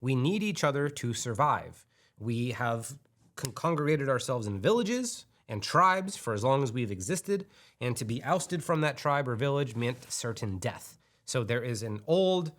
We need each other to survive. We have congregated ourselves in villages and tribes for as long as we've existed, and to be ousted from that tribe or village meant certain death. So there is an old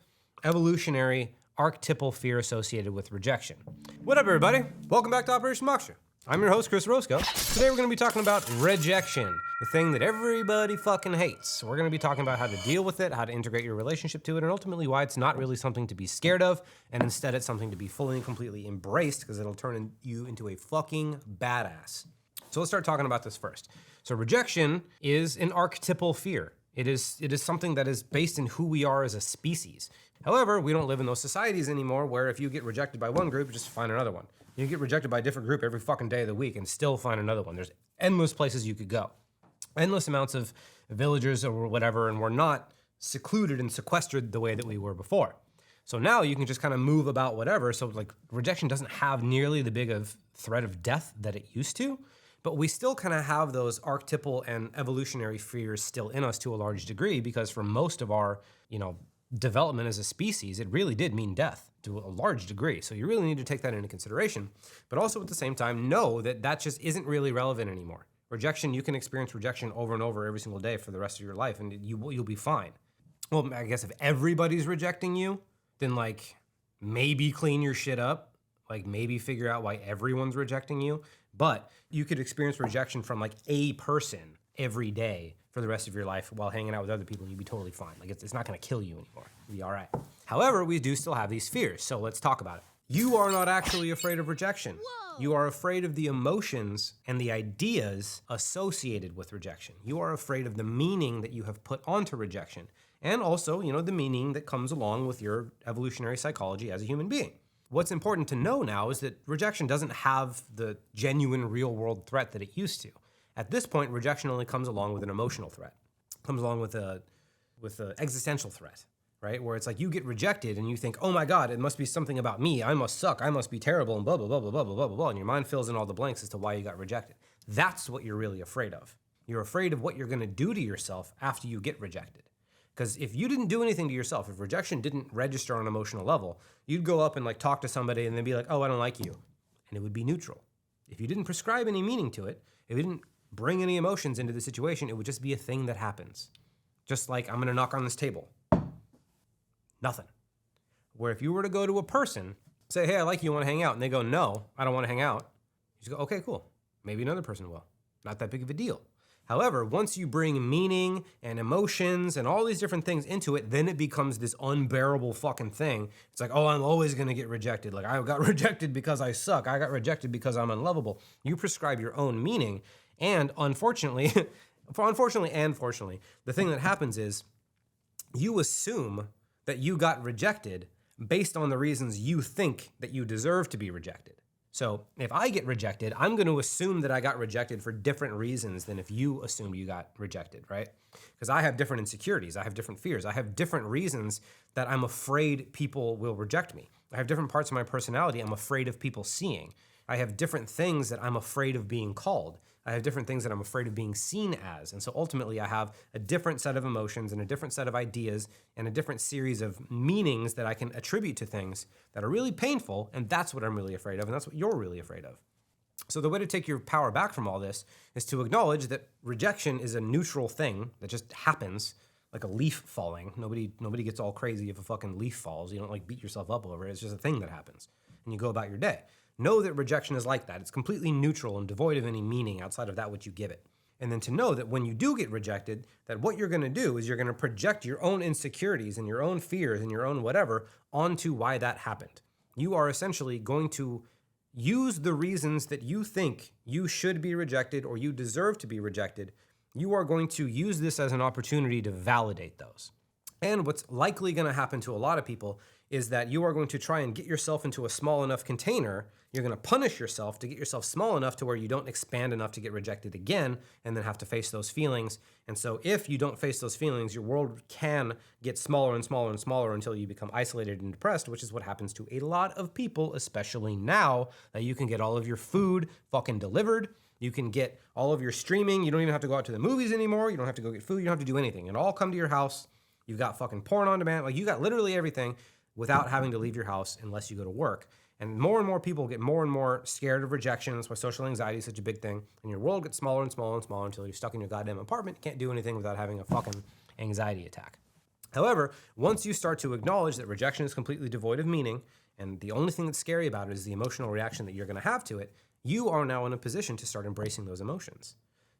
evolutionary archetypal fear associated with rejection. What up, everybody? Welcome back to Operation Moksha. I'm your host, Chris Roscoe. Today we're gonna be talking about rejection, the thing that everybody fucking hates. We're gonna be talking about how to deal with it, how to integrate your relationship to it, and ultimately why it's not really something to be scared of, and instead it's something to be fully and completely embraced, because it'll turn you into a fucking badass. So let's start talking about this first. So rejection is an archetypal fear. It is something that is based in who we are as a species. However, we don't live in those societies anymore where if you get rejected by one group, just find another one. You get rejected by a different group every fucking day of the week and still find another one. There's endless places you could go. Endless amounts of villagers or whatever, and we're not secluded and sequestered the way that we were before. So now you can just kind of move about whatever. So like rejection doesn't have nearly the big of threat of death that it used to, but we still kind of have those archetypal and evolutionary fears still in us to a large degree, because for most of our, development as a species, it really did mean death to a large degree. So you really need to take that into consideration, but also at the same time, know that that just isn't really relevant anymore. Rejection, you can experience rejection over and over every single day for the rest of your life, and you'll be fine. Well, I guess if everybody's rejecting you, then like maybe clean your shit up, like maybe figure out why everyone's rejecting you. But you could experience rejection from like a person every day for the rest of your life while hanging out with other people, and you'd be totally fine. Like it's not gonna kill you anymore. You'll be all right. However, we do still have these fears, so let's talk about it. You are not actually afraid of rejection. You are afraid of the emotions and the ideas associated with rejection. You are afraid of the meaning that you have put onto rejection, and also, the meaning that comes along with your evolutionary psychology as a human being. What's important to know now is that rejection doesn't have the genuine real-world threat that it used to. At this point, rejection only comes along with an emotional threat. It comes along with an existential threat, right? Where it's like you get rejected and you think, oh my God, it must be something about me. I must suck. I must be terrible, and blah, blah, blah, blah, blah, blah, blah, blah. And your mind fills in all the blanks as to why you got rejected. That's what you're really afraid of. You're afraid of what you're going to do to yourself after you get rejected. Because if you didn't do anything to yourself, if rejection didn't register on an emotional level, you'd go up and like talk to somebody and they'd be like, oh, I don't like you. And it would be neutral. If you didn't prescribe any meaning to it, if you didn't bring any emotions into the situation, it would just be a thing that happens. Just like I'm gonna knock on this table. Nothing. Where if you were to go to a person, say, hey, I like you, wanna hang out? And they go, no, I don't wanna hang out. You just go, okay, cool. Maybe another person will. Not that big of a deal. However, once you bring meaning and emotions and all these different things into it, then it becomes this unbearable fucking thing. It's like, oh, I'm always gonna get rejected. Like I got rejected because I suck. I got rejected because I'm unlovable. You prescribe your own meaning. And unfortunately, and fortunately, the thing that happens is you assume that you got rejected based on the reasons you think that you deserve to be rejected. So if I get rejected, I'm going to assume that I got rejected for different reasons than if you assumed you got rejected, right? Because I have different insecurities. I have different fears. I have different reasons that I'm afraid people will reject me. I have different parts of my personality I'm afraid of people seeing. I have different things that I'm afraid of being called. I have different things that I'm afraid of being seen as. And so ultimately I have a different set of emotions and a different set of ideas and a different series of meanings that I can attribute to things that are really painful. And that's what I'm really afraid of. And that's what you're really afraid of. So the way to take your power back from all this is to acknowledge that rejection is a neutral thing that just happens, like a leaf falling. Nobody gets all crazy if a fucking leaf falls. You don't like beat yourself up over it. It's just a thing that happens. And you go about your day. Know that rejection is like that. It's completely neutral and devoid of any meaning outside of that which you give it. And then to know that when you do get rejected, that what you're gonna do is you're gonna project your own insecurities and your own fears and your own whatever onto why that happened. You are essentially going to use the reasons that you think you should be rejected or you deserve to be rejected. You are going to use this as an opportunity to validate those. And what's likely gonna happen to a lot of people is that you are going to try and get yourself into a small enough container. You're going to punish yourself to get yourself small enough to where you don't expand enough to get rejected again and then have to face those feelings. And so if you don't face those feelings, your world can get smaller and smaller and smaller until you become isolated and depressed, which is what happens to a lot of people, especially now that you can get all of your food fucking delivered. You can get all of your streaming. You don't even have to go out to the movies anymore. You don't have to go get food. You don't have to do anything. It all come to your house. You've got fucking porn on demand. Like you got literally everything. without having to leave your house unless you go to work. And more people get more and more scared of rejection. That's why social anxiety is such a big thing. And your world gets smaller and smaller and smaller until you're stuck in your goddamn apartment. You can't do anything without having a fucking anxiety attack. However, once you start to acknowledge that rejection is completely devoid of meaning, and the only thing that's scary about it is the emotional reaction that you're going to have to it, you are now in a position to start embracing those emotions.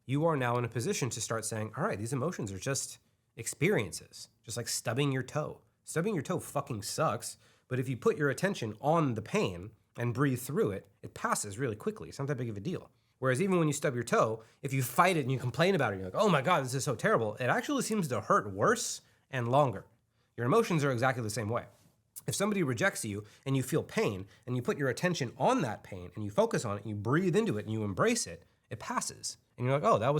You are now in a position to start saying, all right, these emotions are just experiences, just like stubbing your toe. Stubbing your toe fucking sucks, but if you put your attention on the pain and breathe through it, it passes really quickly. It's not that big of a deal. Whereas even when you stub your toe, if you fight it and you complain about it, you're like, oh my God, this is so terrible, it actually seems to hurt worse and longer. Your emotions are exactly the same way. If somebody rejects you and you feel pain and you put your attention on that pain and you focus on it and you breathe into it and you embrace it, it passes. And you're like, oh, it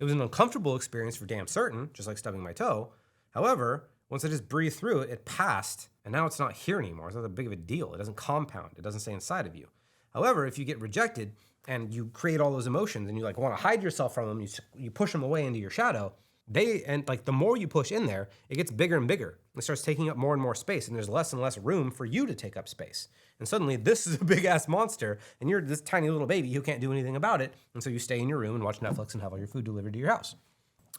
was an uncomfortable experience for damn certain, just like stubbing my toe. However, once I just breathe through it, it passed, and now it's not here anymore. It's not that big of a deal. It doesn't compound. It doesn't stay inside of you. However, if you get rejected and you create all those emotions and you like want to hide yourself from them, you push them away into your shadow, the more you push in there, it gets bigger and bigger. It starts taking up more and more space, and there's less and less room for you to take up space. And suddenly, this is a big-ass monster, and you're this tiny little baby who can't do anything about it, and so you stay in your room and watch Netflix and have all your food delivered to your house.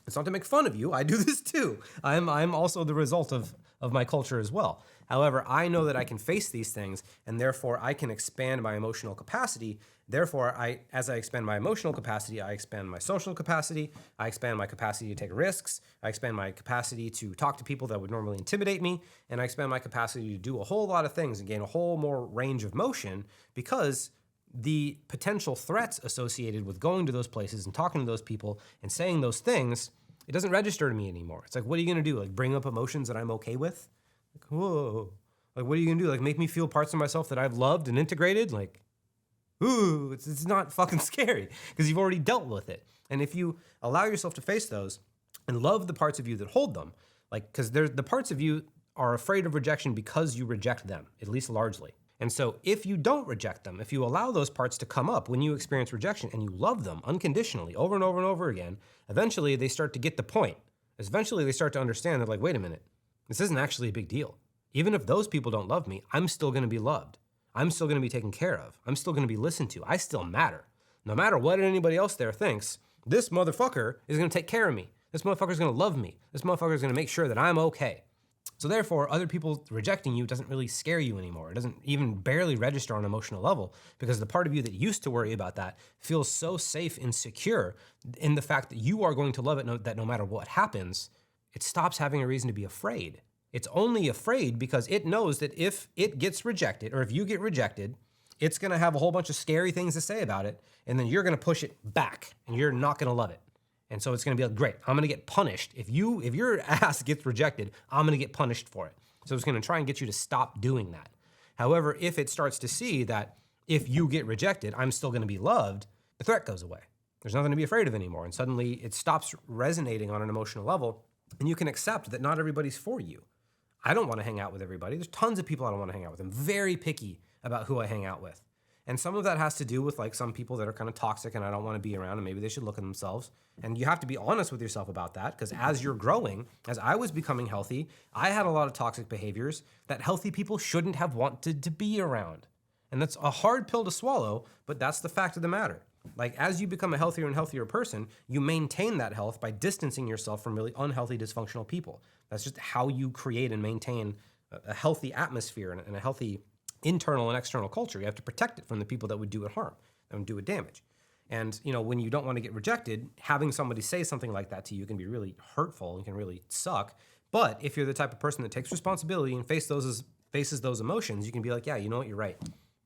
It's not to make fun of you. I do this too. I'm also the result of my culture as well. However, I know that I can face these things, and therefore I can expand my emotional capacity. Therefore, as I expand my emotional capacity, I expand my social capacity. I expand my capacity to take risks. I expand my capacity to talk to people that would normally intimidate me. And I expand my capacity to do a whole lot of things and gain a whole more range of motion, because the potential threats associated with going to those places and talking to those people and saying those things, it doesn't register to me anymore. It's like, what are you going to do? Like, bring up emotions that I'm okay with? Like, whoa. Like, what are you going to do? Like, make me feel parts of myself that I've loved and integrated? Like, ooh, it's not fucking scary because you've already dealt with it. And if you allow yourself to face those and love the parts of you that hold them, like, because the parts of you are afraid of rejection because you reject them, at least largely. And so if you don't reject them, if you allow those parts to come up when you experience rejection and you love them unconditionally over and over and over again, eventually they start to get the point. Eventually they start to understand that, like, wait a minute, this isn't actually a big deal. Even if those people don't love me, I'm still going to be loved. I'm still going to be taken care of. I'm still going to be listened to. I still matter. No matter what anybody else there thinks, this motherfucker is going to take care of me. This motherfucker is going to love me. This motherfucker is going to make sure that I'm okay. So therefore, other people rejecting you doesn't really scare you anymore. It doesn't even barely register on an emotional level, because the part of you that used to worry about that feels so safe and secure in the fact that you are going to love it, that no matter what happens, it stops having a reason to be afraid. It's only afraid because it knows that if it gets rejected, or if you get rejected, it's going to have a whole bunch of scary things to say about it, and then you're going to push it back, and you're not going to love it. And so it's going to be like, great, I'm going to get punished. If your ass gets rejected, I'm going to get punished for it. So it's going to try and get you to stop doing that. However, if it starts to see that if you get rejected, I'm still going to be loved, the threat goes away. There's nothing to be afraid of anymore. And suddenly it stops resonating on an emotional level, and you can accept that not everybody's for you. I don't want to hang out with everybody. There's tons of people I don't want to hang out with. I'm very picky about who I hang out with. And some of that has to do with, like, some people that are kind of toxic and I don't want to be around, and maybe they should look at themselves. And you have to be honest with yourself about that, because as you're growing, as I was becoming healthy, I had a lot of toxic behaviors that healthy people shouldn't have wanted to be around. And that's a hard pill to swallow, but that's the fact of the matter. Like, as you become a healthier and healthier person, you maintain that health by distancing yourself from really unhealthy, dysfunctional people. That's just how you create and maintain a healthy atmosphere and a healthy internal and external culture. You have to protect it from the people that would do it harm, that would do it damage. And, you know, when you don't want to get rejected, having somebody say something like that to you can be really hurtful and can really suck. But if you're the type of person that takes responsibility and faces those emotions, you can be like, yeah, you know what, you're right.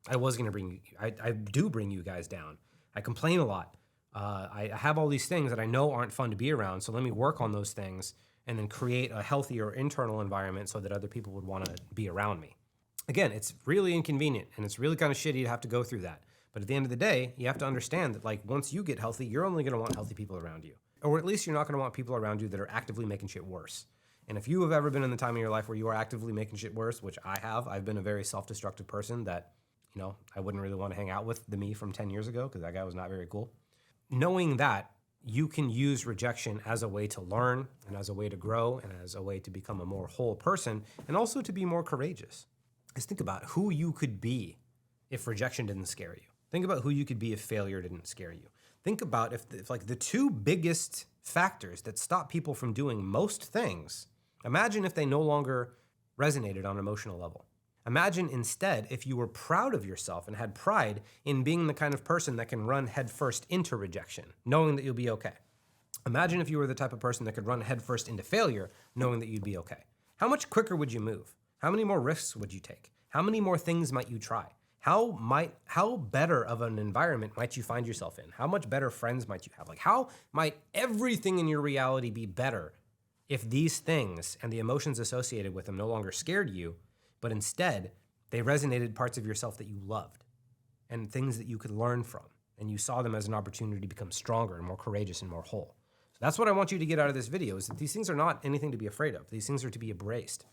I was going to bring you, I do bring you guys down. I complain a lot. I have all these things that I know aren't fun to be around. So let me work on those things and then create a healthier internal environment so that other people would want to be around me. Again, it's really inconvenient and it's really kind of shitty to have to go through that. But at the end of the day, you have to understand that, like, once you get healthy, you're only going to want healthy people around you. Or at least you're not going to want people around you that are actively making shit worse. And if you have ever been in the time in your life where you are actively making shit worse, which I have, I've been a very self-destructive person that, I wouldn't really want to hang out with the me from 10 years ago, because that guy was not very cool. Knowing that you can use rejection as a way to learn and as a way to grow and as a way to become a more whole person and also to be more courageous. Just think about who you could be if rejection didn't scare you. Think about who you could be if failure didn't scare you. Think about if like the two biggest factors that stop people from doing most things, imagine if they no longer resonated on an emotional level. Imagine instead if you were proud of yourself and had pride in being the kind of person that can run headfirst into rejection, knowing that you'll be okay. Imagine if you were the type of person that could run headfirst into failure, knowing that you'd be okay. How much quicker would you move? How many more risks would you take? How many more things might you try? How better of an environment might you find yourself in? How much better friends might you have? Like, how might everything in your reality be better if these things and the emotions associated with them no longer scared you, but instead they resonated parts of yourself that you loved and things that you could learn from, and you saw them as an opportunity to become stronger and more courageous and more whole? So that's what I want you to get out of this video, is that these things are not anything to be afraid of. These things are to be embraced.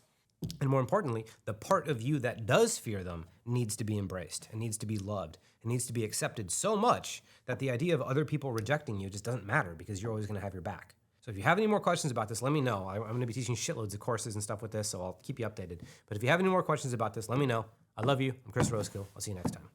And more importantly, the part of you that does fear them needs to be embraced and needs to be loved and needs to be accepted so much that the idea of other people rejecting you just doesn't matter, because you're always going to have your back. So if you have any more questions about this, let me know. I'm going to be teaching shitloads of courses and stuff with this, so I'll keep you updated. But if you have any more questions about this, let me know. I love you. I'm Chris Rosekill. I'll see you next time.